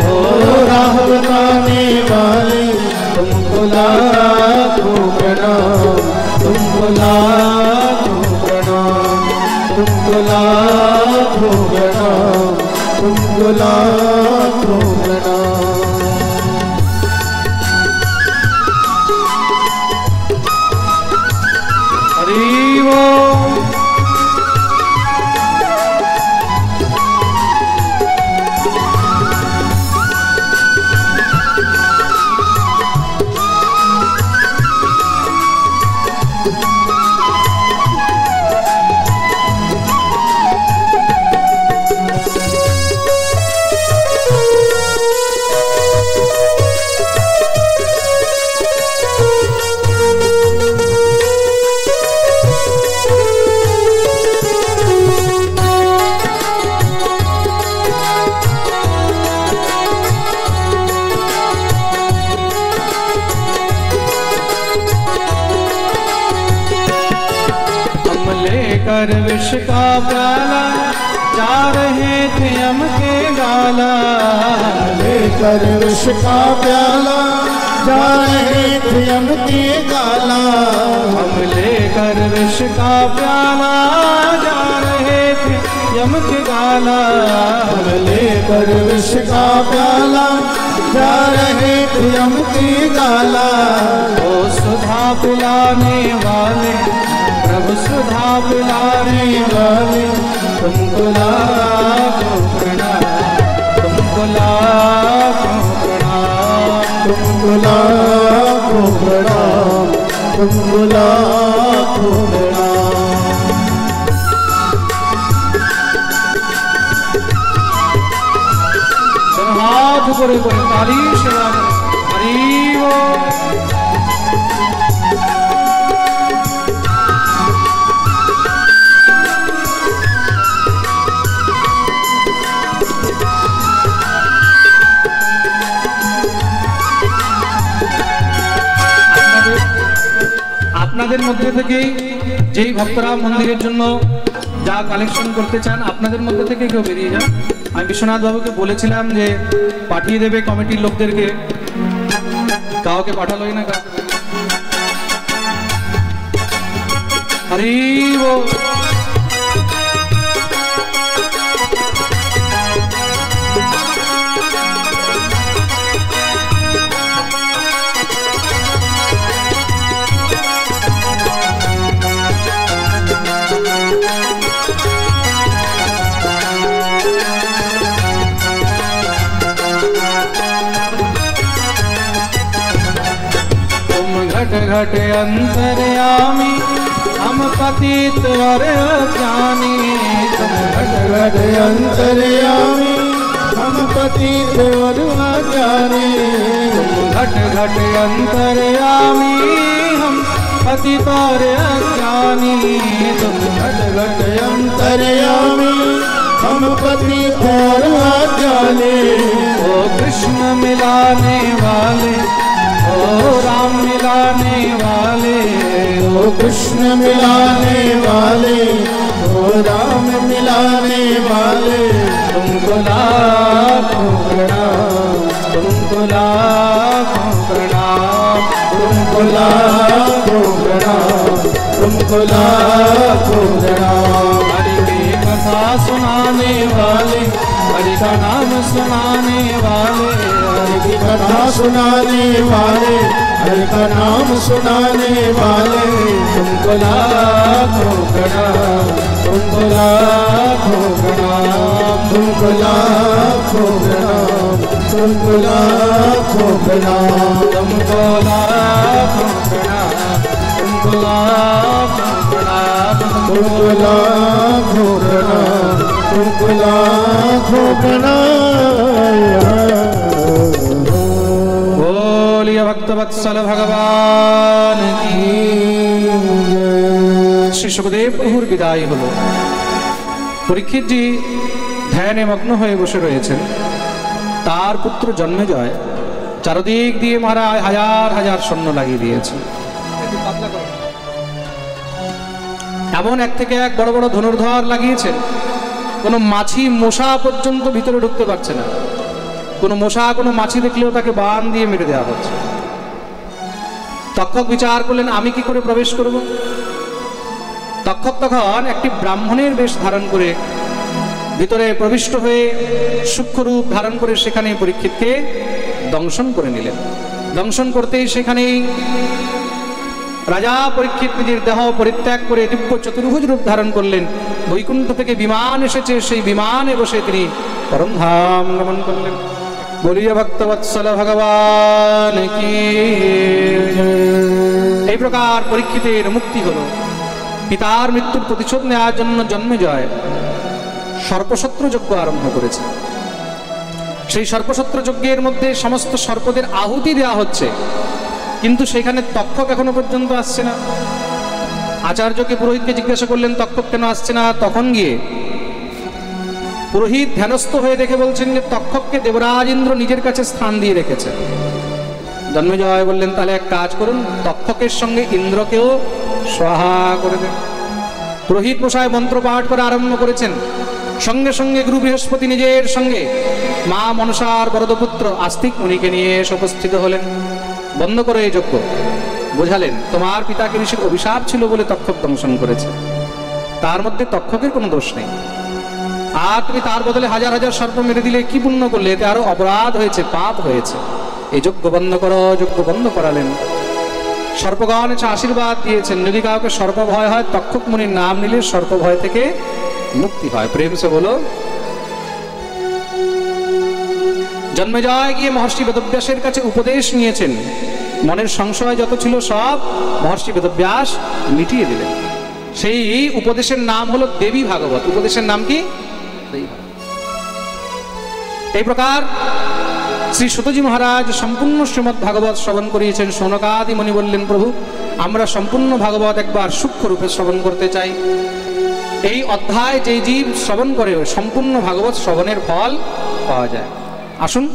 ओ राह बताने वाले, तुमको लाखों प्रणाम, तुमको लाखों प्रणाम, तुमको लाखों प्रणाम, तुमको लाखों प्रणाम। हरि वो कर विष का प्याला जा रहे थे हम के गाला, लेकर विष का प्याला जा रहे थे हम के गाला, हम लेकर विष का प्याला जा रहे थे यम के गाला, हम लेकर विष का प्याला जा रहे थे हम के गाला। ओ सुधा पिलाने वाले, प्रभु सुधा पिलाने वाले, तुमको लाखों प्रणाम, तुमको लाखों प्रणाम, तुमको लाखों प्रणाम, तुमको लाखों प्रणाम। हाथ করে করে তালি সেবা হরি बोल। আপনাদের মধ্যে থেকেই যেই ভক্তরা মন্দিরের জন্য যা কালেকশন করতে চান আপনাদের মধ্যে থেকে কেউ বেরিয়ে যান। আমি বিশ্বনাথ বাবুকে বলেছিলাম যে পাঠিয়ে দেবে কমিটির লোকদেরকে, কাউকে পাঠালোই না। হরি बोल। घट घट अंतर्यामी हम पतित और अज्ञानी, घट घट अंतर्यामी हम पतित और अज्ञानी, घट घट अंतर्यामी हम पतित और अज्ञानी, घट घट अंतर्यामी हम पतित और अज्ञानी। ओ कृष्ण मिलाने वाले, ओ राम मिलाने वाले, ओ कृष्ण मिलाने वाले, ओ राम मिलाने वाले, तुमको लाखों प्रणाम, तुमको लाखों प्रणाम, तुमको लाखों प्रणाम, तुमको लाखों प्रणाम। हरि की कथा सुनाने वाले, हरि का नाम सुनाने वाले, हरि की कथा सुनाने वाले, हरि का नाम सुनाने वाले, तुमको लाखों प्रणाम, तुमको लाखों प्रणाम, तुमको लाखों प्रणाम, तुमको लाखों प्रणाम, तुमको लाखों प्रणाम, तुमको लाखों प्रणाम, तुमको लाखों प्रणाम, तुमको लाखों प्रणाम। बोलिए भक्तवत्सल भगवान की। श्री सुखदेव प्रभुर विदाई हलो। পরীক্ষিতজি ধ্যানে মগ্ন হয়ে বসে রয়েছেন। তার পুত্র জন্মেজয় চারদিক দিয়ে মহারাজ হাজার হাজার সৈন্য লাগিয়ে দিয়েছে। এমন এক থেকে এক বড় বড় ধনুর্ধর লাগিয়েছেন, কোনো মাছি মশা পর্যন্ত ভিতরে ঢুকতে পারছে না। কোনো মশা কোনো মাছি দেখলেও তাকে বান দিয়ে মেরে দেওয়া হচ্ছে। তক্ষক বিচার করলেন, আমি কি করে প্রবেশ করব? তক্ষক তখন একটি ব্রাহ্মণের বেশ ধারণ করে ভিতরে প্রবিষ্ট হয়ে সূক্ষ্মরূপ ধারণ করে সেখানে পরীক্ষিতকে দংশন করে নিলেন। দংশন করতেই সেখানেই রাজা পরীক্ষিত নিজের দেহ পরিত্যাগ করে দিব্য চতুর্ভুজ রূপ ধারণ করলেন। বৈকুণ্ঠ থেকে বিমান এসেছে, সেই বিমানে বসে তিনি পরমধাম গমন করলেন। বলিয়া ভক্তবৎসল ভগবান কি। এই প্রকার পরীক্ষিতের মুক্তি হলো। পিতার মৃত্যুর প্রতিশোধ নেওয়ার জন্য জন্মেজয় সর্পশত্র যজ্ঞ আরম্ভ করেছে। সেই সর্পশত্র যজ্ঞের মধ্যে সমস্ত সর্পদের আহুতি দেওয়া হচ্ছে, কিন্তু সেখানে তক্ষক এখনো পর্যন্ত আসছে না। আচার্যকে পুরোহিতকে জিজ্ঞাসা করলেন তক্ষক কেন আসছে না। তখন গিয়ে পুরোহিত ধ্যানস্থ হয়ে দেখে বলছেন যে তক্ষককে দেবরাজ ইন্দ্র নিজের কাছে স্থান দিয়ে রেখেছে। জন্মেজয় বললেন, তাহলে এক কাজ করুন, তক্ষকের সঙ্গে ইন্দ্রকেও সহা করে দেন। পুরোহিত মশাই মন্ত্র পাঠ করে আরম্ভ করেছেন। সঙ্গে সঙ্গে গুরু বৃহস্পতি নিজের সঙ্গে মা মনসার বরদপুত্র আস্তিক মুনিকে নিয়ে এসে উপস্থিত হলেন। বন্ধ করে এই যজ্ঞ। বোঝালেন, তোমার পিতাকে ঋষির অভিশাপ ছিল বলে তক্ষক দংশন করেছে, তার মধ্যে তক্ষকের কোনো দোষ নেই। আর তুমি তার বদলে হাজার হাজার সর্প মেরে দিলে কি পুণ্য করলে? এতে আরো অপরাধ হয়েছে, পাপ হয়েছে। এই যজ্ঞ বন্ধ করো। যজ্ঞ বন্ধ করালেন। সর্পগণ এসে আশীর্বাদ দিয়েছেন, যদি কাউকে সর্প ভয় হয় তক্ষক মুনির নাম নিলে সর্প ভয় থেকে মুক্তি হয়। প্রেম সে বলো। জন্মেজয় গিয়ে মহর্ষি বেদব্যাসের কাছে উপদেশ নিয়েছেন। মনের সংশয় যত ছিল সব মহর্ষি বেদব্যাস মিটিয়ে দিলেন। সেই উপদেশের নাম হলো দেবী ভাগবত। উপদেশের নাম কি? এই প্রকার শ্রী সুতজি মহারাজ সম্পূর্ণ শ্রীমৎ ভাগবত শ্রবণ করিয়েছেন। শৌনকাদি মুনি বললেন, প্রভু আমরা সম্পূর্ণ ভাগবত একবার সূক্ষ্ম রূপে শ্রবণ করতে চাই। এই অধ্যায় যে জীব শ্রবণ করে সম্পূর্ণ ভাগবত শ্রবণের ফল পাওয়া যায়। আসুন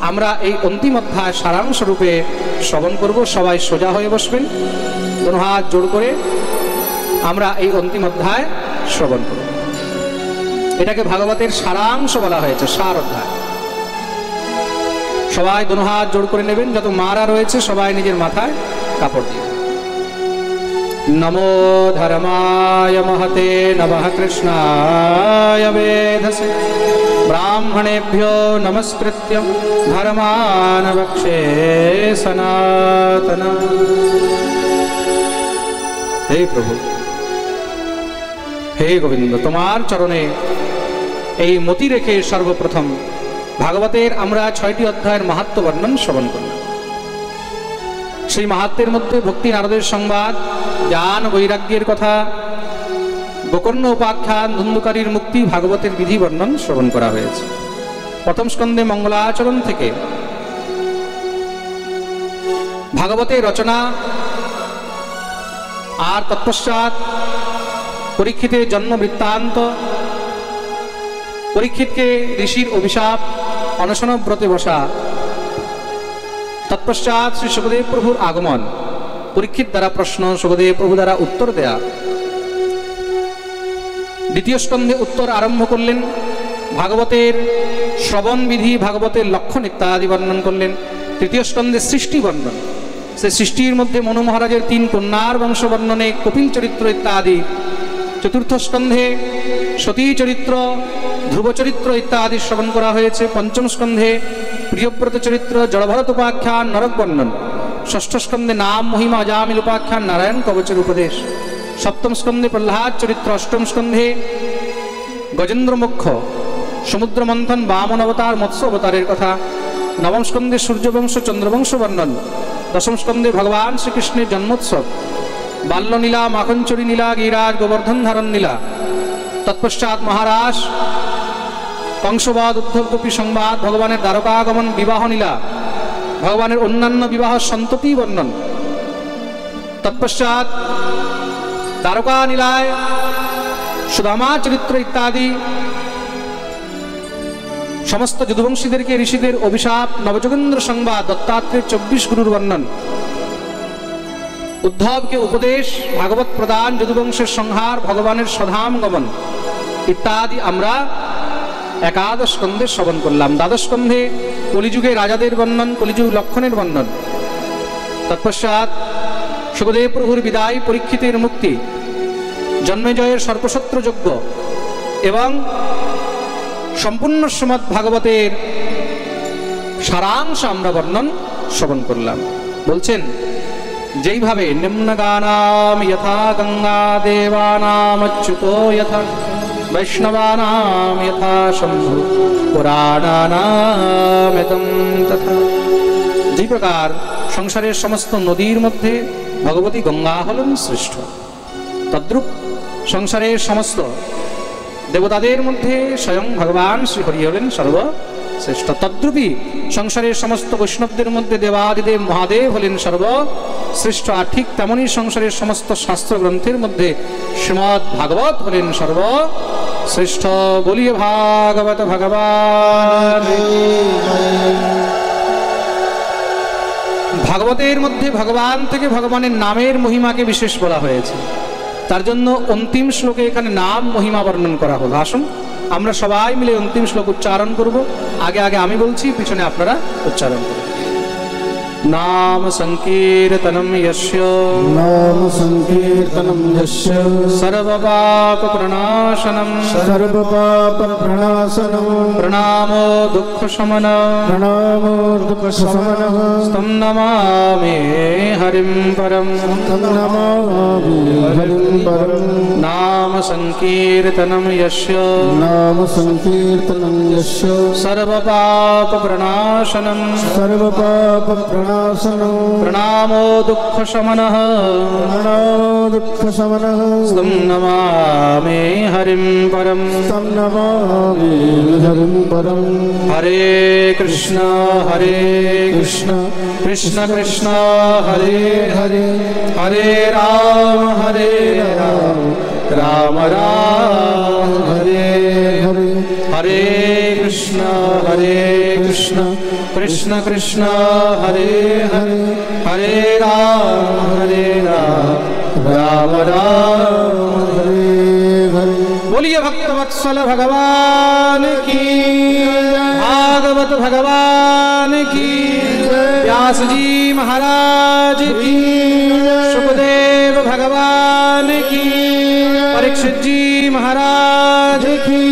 আমরা এই অন্তিম অধ্যায় সারাংশ রূপে শ্রবণ করব। সবাই সোজা হয়ে বসবেন, দুই হাত জোড় করে আমরা এই অন্তিম অধ্যায় শ্রবণ করব। এটাকে ভাগবতের সারাংশ বলা হয়েছে, সার অধ্যায়। সবাই দুই হাত জোড় করে নেবেন। যত মারা রয়েছে সবাই নিজের মাথায় কাপড় দিয়ে। নমো ধর্মায় মহতে নমঃ কৃষ্ণায় বেধসে ব্রাহ্মণেভ্যো নমস্কৃত্য ধর্মাन् বক্ষে সনাতন। হে প্রভু, হে গোবিন্দ, তোমার চরণে এই মতি রেখে সর্বপ্রথম ভাগবতের আমরা 6টি অধ্যায়ের মাহাত্ম্য বর্ণন শ্রবণ করলাম। সেই মাহাত্ম্যের মধ্যে ভক্তি নারদের সংবাদ, জ্ঞান বৈরাগ্যের কথা, গোকর্ণ উপাখ্যান, ধুন্ধুকারীর মুক্তি, ভাগবতের বিধি বর্ণন শ্রবণ করা হয়েছে। প্রথম স্কন্ধে মঙ্গলাচরণ থেকে ভাগবতের রচনা, আর তৎপশ্চাৎ পরীক্ষিতের জন্ম বৃত্তান্ত, পরীক্ষিতকে ঋষির অভিশাপ, অনশনব্রতে বসা, তৎপশ্চাৎ শ্রী সুখদেব প্রভুর আগমন, পরীক্ষিত দ্বারা প্রশ্ন, সুখদেব প্রভু দ্বারা উত্তর দেয়া। দ্বিতীয় স্কন্ধে উত্তর আরম্ভ করলেন। ভাগবতের শ্রবণ বিধি, ভাগবতের লক্ষণ ইত্যাদি বর্ণন করলেন। তৃতীয় স্কন্ধে সৃষ্টি বর্ণন, সে সৃষ্টির মধ্যে মনু মহারাজের 3 কন্যার বংশ বর্ণনে, কপিল চরিত্র ইত্যাদি। চতুর্থ স্কন্ধে সতী চরিত্র, ধ্রুব চরিত্র ইত্যাদি শ্রবণ করা হয়েছে। পঞ্চম স্কন্ধে প্রিয়ব্রত চরিত্র, জড়ভরত উপাখ্যান, নরক বর্ণন। ষষ্ঠ স্কন্ধে নাম মহিমা অজামিল উপাখ্যান, নারায়ণ কবচের উপদেশ। সপ্তম স্কন্ধে প্রহ্লাদ চরিত্র। অষ্টম স্কন্ধে গজেন্দ্র মোক্ষ, সমুদ্র মন্থন, বামন অবতার, মৎস্য অবতারের কথা। নবম স্কন্ধে সূর্যবংশ, চন্দ্রবংশ বর্ণন। দশম স্কন্ধে ভগবান শ্রীকৃষ্ণের জন্মোৎসব, বাল্যলীলা, মাখনচুরি লীলা, গিরাজ গোবর্ধন ধারণ লীলা। তৎপশ্চাৎ মহারাজ কংসবাদ, উদ্ধব গোপী সংবাদ, ভগবানের দ্বারকাগমন, বিবাহ লীলা, ভগবানের অন্যান্য বিবাহ সন্ততি বর্ণন। তৎপশ্চাৎ দ্বারকা লীলায় সুদামা চরিত্র ইত্যাদি সমস্ত যদুবংশীদেরকে ঋষিদের অভিশাপ, নবযোগেন্দ্র সংবাদ, দত্তাত্রেয়ের 24 গুরুর বর্ণন, উদ্ধবকে উপদেশ, ভাগবত প্রদান, যদুবংশের সংহার, ভগবানের স্বধাম গমন ইত্যাদি আমরা একাদশ স্কন্ধে শ্রবণ করলাম। দ্বাদশ স্কন্ধে কলিযুগে রাজাদের বর্ণন, কলিযুগ লক্ষণের বর্ণন। তৎপশ্চাৎ সুখদেব প্রভুর বিদায়, পরীক্ষিতের মুক্তি, জন্মেজয়ের সর্পশত্রু যজ্ঞ এবং সম্পূর্ণ শ্রীমদ্ ভাগবতের সারাংশ আমরা বর্ণন শ্রবণ করলাম। বলছেন যেইভাবে নিম্নগানাম যথা গঙ্গা, দেবানাম অচ্যুতো যথা, বৈষ্ণবানাম যথা শম্ভু, পুরাণানাম এতম তথা। যে প্রকার সংসারের সমস্ত নদীর মধ্যে ভগবতী গঙ্গা হলেন শ্রেষ্ঠ, তদ্রূপ সংসারের সমস্ত দেবতাদের মধ্যে স্বয়ং ভগবান শ্রীহরি হলেন সর্বশ্রেষ্ঠ। তদ্রূপী সংসারের সমস্ত বৈষ্ণবদের মধ্যে দেবাদিদেব মহাদেব হলেন সর্বশ্রেষ্ঠ। আর ঠিক তেমনই সংসারের সমস্ত শাস্ত্র গ্রন্থের মধ্যে শ্রীমদ্ ভাগবত হলেন সর্বশ্রেষ্ঠ। বলিয়ে ভাগবত ভগবান। ভাগবতের মধ্যে ভগবান থেকে ভগবানের নামের মহিমাকে বিশেষ বলা হয়েছে, তার জন্য অন্তিম শ্লোকে এখানে নাম মহিমা বর্ণন করা হলো। আসুন আমরা সবাই মিলে অন্তিম শ্লোক উচ্চারণ করব। আগে আগে আমি বলছি, পিছনে আপনারা উচ্চারণ করুন। नाम संकीर्तनम यस्य, नाम संकीर्तनम यस्य, सर्वपाप प्रणाशनम, सर्वपाप प्रणाशनम, प्रणामो दुःख शमन, प्रणामो दुःख शमनः, तं नमामि हरिं परम, तं नमामि हरिं परम। नाम संकीर्तनम यस्य, नाम संकीर्तनम यस्य, सर्वपाप प्रणाशनम, सर्वपाप प्रणाशनम, प्रणामो दुःख शमनः, प्रणामो दुःख शमनः, तं नमामि हरिं परम, तं नमामि हरिं परम। हरे कृष्ण कृष्ण कृष्ण हरे हरे, हरे राम राम राम हरे हरे, हरे कृष्ण कृष्ण कृष्ण हरे हरे, हरे राम राम राम हरे हरे। बोलिए भक्तवत्सल भगवान की, भागवत भगवान की, व्यास जी महाराज की, सुखदेव भगवान की, परीक्षित जी महाराज की।